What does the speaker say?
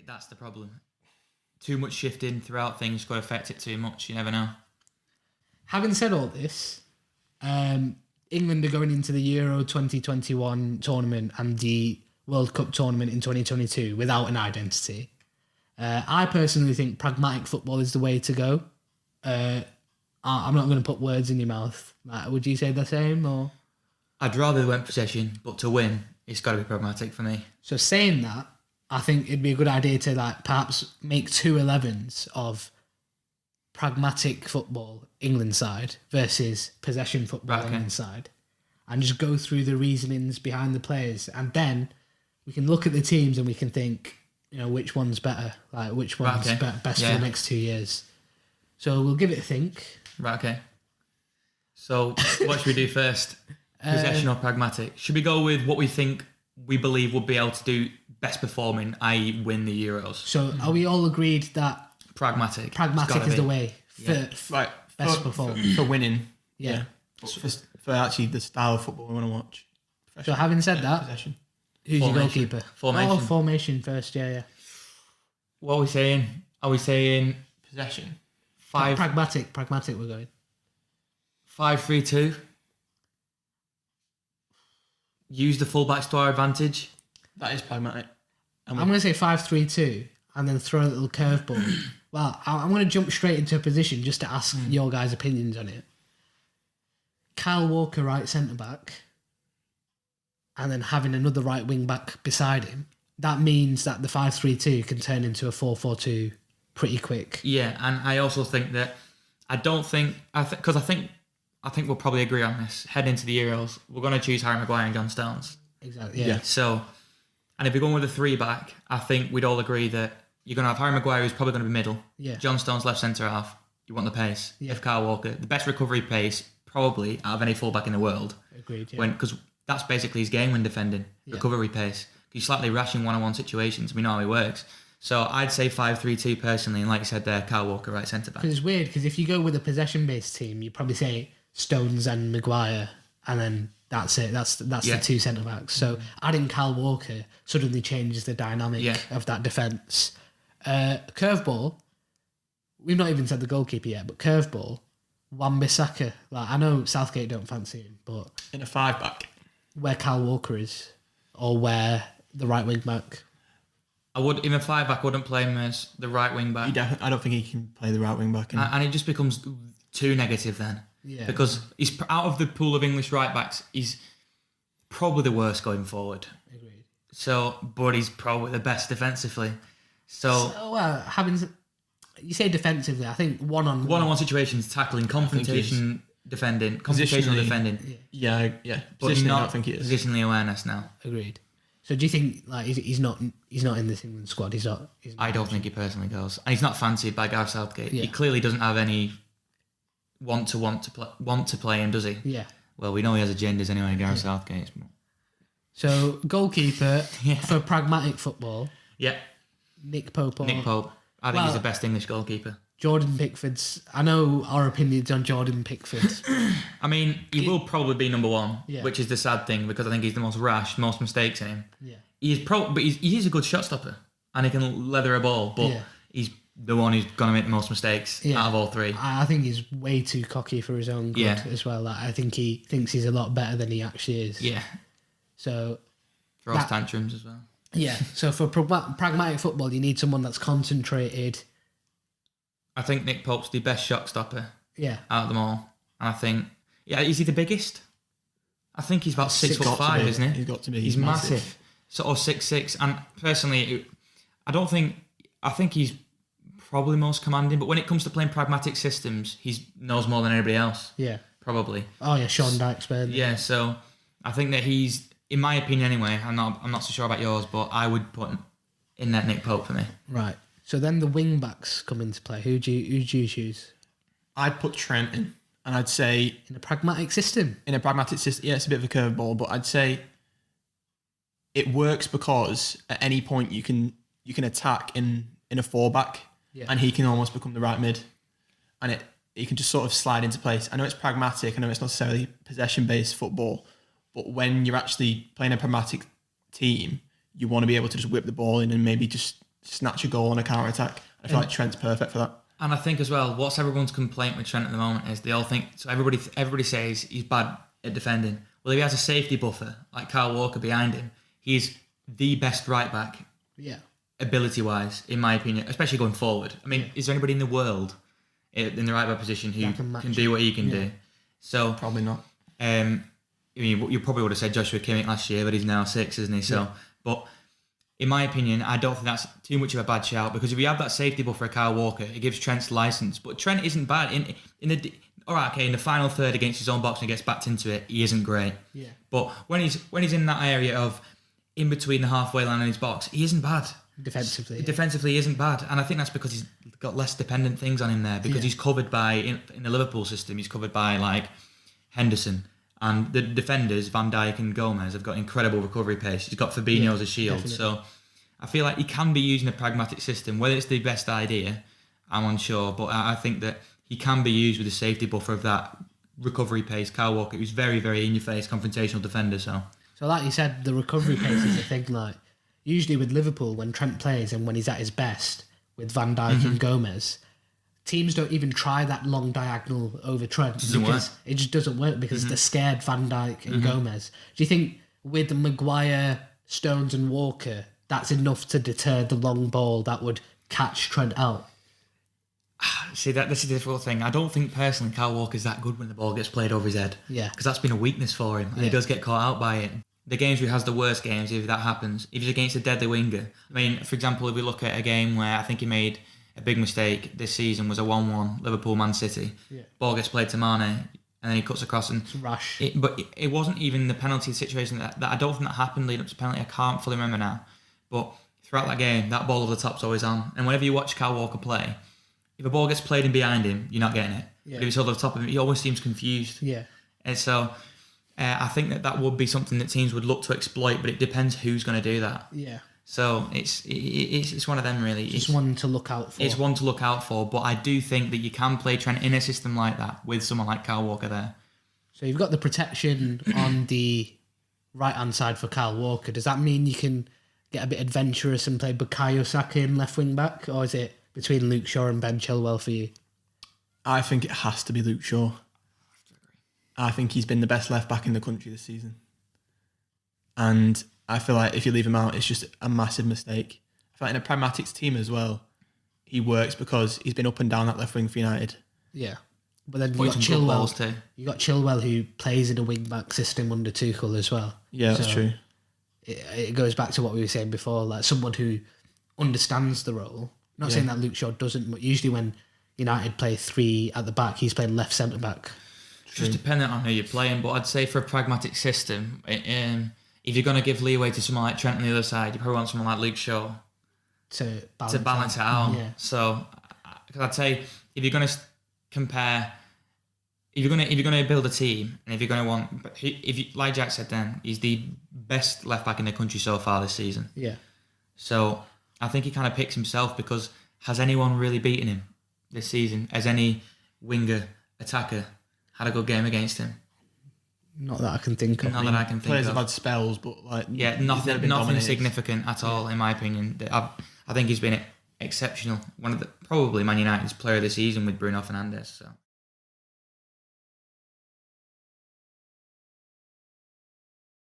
That's the problem. Too much shifting throughout things could affect it too much. You never know. Having said all this, England are going into the Euro 2021 tournament and the World Cup tournament in 2022 without an identity. I personally think pragmatic football is the way to go. I'm not going to put words in your mouth. Would you say the same? Or I'd rather they went possession, but to win, it's got to be pragmatic for me. So saying that, I think it'd be a good idea to perhaps make 2 11s of pragmatic football England side versus possession football England side, and just go through the reasonings behind the players, and then we can look at the teams and we can think, which one's better, which one's best for the next 2 years. So we'll give it a think. Right, okay. So what should we do first? Possession or pragmatic? Should we go with what we believe would be able to do best performing, i.e. win the Euros? So are we all agreed that pragmatic is the way for best performing? For winning, yeah. For actually the style of football we want to watch. So having said that, possession. Who's your goalkeeper? Formation. Oh, formation first, yeah. What are we saying? Are we saying possession? Pragmatic we're going. 5-3-2. Use the fullbacks to our advantage. That is pragmatic. I'm going to say 5-3-2 and then throw a little curveball. Well, I'm going to jump straight into a position just to ask your guys' opinions on it. Kyle Walker, right centre-back, and then having another right wing-back beside him. That means that the 5-3-2 can turn into a 4-4-2 pretty quick. Yeah, and I also think that I think we'll probably agree on this. Heading into the Euros, we're going to choose Harry Maguire and John Stones. Exactly, yeah. So, and if you're going with a 3-back, I think we'd all agree that you're going to have Harry Maguire, who's probably going to be middle. Yeah. John Stones, left centre half. You want the pace. Yeah. If Kyle Walker, the best recovery pace probably out of any fullback in the world. Agreed, yeah. Because that's basically his game when defending, recovery pace. He's slightly rash in one-on-one situations. We know how he works. So I'd say 5-3-2 personally, and like you said there, Kyle Walker, right centre-back. Because it's weird, because if you go with a possession-based team, you probably say Stones and Maguire, and then that's it. That's the two centre-backs. So adding Kyle Walker suddenly changes the dynamic of that defence. Curveball, we've not even said the goalkeeper yet, but curveball, Wan-Bissaka. I know Southgate don't fancy him, but in a 5-back, where Kyle Walker is, or where the right wing-back. I would, in a 5-back, I wouldn't play him as the right wing-back. I don't think he can play the right wing-back. And it just becomes too negative then. Yeah. Because he's out of the pool of English right-backs, he's probably the worst going forward. Agreed. So, but he's probably the best defensively. You say defensively, I think one-on-one situations, tackling, confrontation, defending, confrontational defending. Yeah. But I don't think he is. Positionally awareness now. Agreed. So do you think he's not in this England squad? He's not. I don't think he personally goes, and he's not fancied by Gareth Southgate. Yeah. He clearly doesn't have any want to play him, does he? Yeah. Well, we know he has agendas anyway, Gareth Southgate. So goalkeeper for pragmatic football. Yeah. Nick Pope. I think he's the best English goalkeeper. Jordan Pickford's. I know our opinions on Jordan Pickford. I mean, he will probably be number one, which is the sad thing because I think he's the most rash, most mistakes in him. Yeah. But he's a good shot stopper and he can leather a ball, but he's the one who's going to make the most mistakes out of all three. I think he's way too cocky for his own good as well. I think he thinks he's a lot better than he actually is. Yeah. So throws tantrums as well. Yeah. So for pragmatic football, you need someone that's concentrated. I think Nick Pope's the best shot stopper out of them all. And I think, is he the biggest? I think he's about 6'5", isn't he? He's got to be. He's massive. Sort of 6'6". And personally, I think he's probably most commanding. But when it comes to playing pragmatic systems, he knows more than anybody else. Yeah. Probably. Oh, yeah, Sean Dyche's better. Yeah, so I think that he's, in my opinion anyway, I'm not so sure about yours, but I would put in that Nick Pope for me. Right. So then the wing backs come into play. Who do you choose? I'd put Trent in, and I'd say in a pragmatic system. Yeah, it's a bit of a curveball, but I'd say it works because at any point you can attack in a 4-back, and he can almost become the right mid, and he can just sort of slide into place. I know it's pragmatic. I know it's not necessarily possession based football, but when you're actually playing a pragmatic team, you want to be able to just whip the ball in and maybe just snatch a goal on a counter attack. I feel like Trent's perfect for that. And I think as well, what's everyone's complaint with Trent at the moment is they all think, so everybody says he's bad at defending. Well, if he has a safety buffer like Kyle Walker behind him, he's the best right back. Yeah. Ability-wise, in my opinion, especially going forward. I mean, is there anybody in the world in the right back position who can do what he can do? So probably not. I mean, you probably would have said Joshua Kimmich last year, but he's now 6, isn't he? So, but in my opinion, I don't think that's too much of a bad shout, because if you have that safety buffer for Kyle Walker, it gives Trent's license. But Trent isn't bad in the final third against his own box and he gets backed into it. He isn't great. Yeah. But when he's in that area of in between the halfway line and his box, he isn't bad. Defensively, he isn't bad, and I think that's because he's got less dependent things on him there. Because he's covered by in the Liverpool system, he's covered by like Henderson. And the defenders, Van Dijk and Gomez, have got incredible recovery pace. He's got Fabinho as a shield. Definitely. So I feel like he can be using a pragmatic system. Whether it's the best idea, I'm unsure. But I think that he can be used with a safety buffer of that recovery pace. Kyle Walker, who's very, very in-your-face, confrontational defender. So like you said, the recovery pace is a thing. Like usually with Liverpool, when Trent plays and when he's at his best with Van Dijk and Gomez, teams don't even try that long diagonal over Trent because it just doesn't work because they're scared Van Dijk and Gomez. Do you think with Maguire, Stones and Walker, that's enough to deter the long ball that would catch Trent out? See, this is the difficult thing. I don't think personally Kyle Walker's that good when the ball gets played over his head. Yeah. Because that's been a weakness for him and he does get caught out by it. The games where he has the worst games, if that happens, if he's against a deadly winger. I mean, for example, if we look at a game where I think he made a big mistake this season was a 1-1 Liverpool-Man City. Yeah. Ball gets played to Mane and then he cuts across. And it's rash. But it wasn't even the penalty situation that I don't think that happened leading up to penalty. I can't fully remember now. But throughout that game, that ball over the top's always on. And whenever you watch Kyle Walker play, if a ball gets played in behind him, you're not getting it. Yeah. But if it's over the top of him, he always seems confused. Yeah. And so I think that would be something that teams would look to exploit, but it depends who's going to do that. Yeah. So it's one of them really. It's one to look out for. It's one to look out for, but I do think that you can play Trent in a system like that with someone like Kyle Walker there. So you've got the protection on the right-hand side for Kyle Walker. Does that mean you can get a bit adventurous and play Bukayo Saka in left wing back, or is it between Luke Shaw and Ben Chilwell for you? I think it has to be Luke Shaw. I think he's been the best left back in the country this season. And I feel like if you leave him out, it's just a massive mistake. I feel like in a pragmatics team as well, he works because he's been up and down that left wing for United. Yeah. But then you got Chilwell too. You got Chilwell who plays in a wing back system under Tuchel as well. Yeah, that's true. It goes back to what we were saying before, like someone who understands the role. Not saying that Luke Shaw doesn't, but usually when United play 3 at the back, he's playing left centre back. Just dependent on who you're playing, but I'd say for a pragmatic system, if you're going to give leeway to someone like Trent on the other side, you probably want someone like Luke Shaw to balance it out. Yeah. So, because I'd say if you're going to compare, if you're going to build a team, and if you're going to want, like Jack said, then he's the best left back in the country so far this season. Yeah. So I think he kind of picks himself because has anyone really beaten him this season? Has any winger attacker had a good game against him? Not that I can think of. Not that I can think of. Players have had spells, but nothing significant at all, in my opinion. I think he's been exceptional. One of probably Man United's player of the season with Bruno Fernandes. So.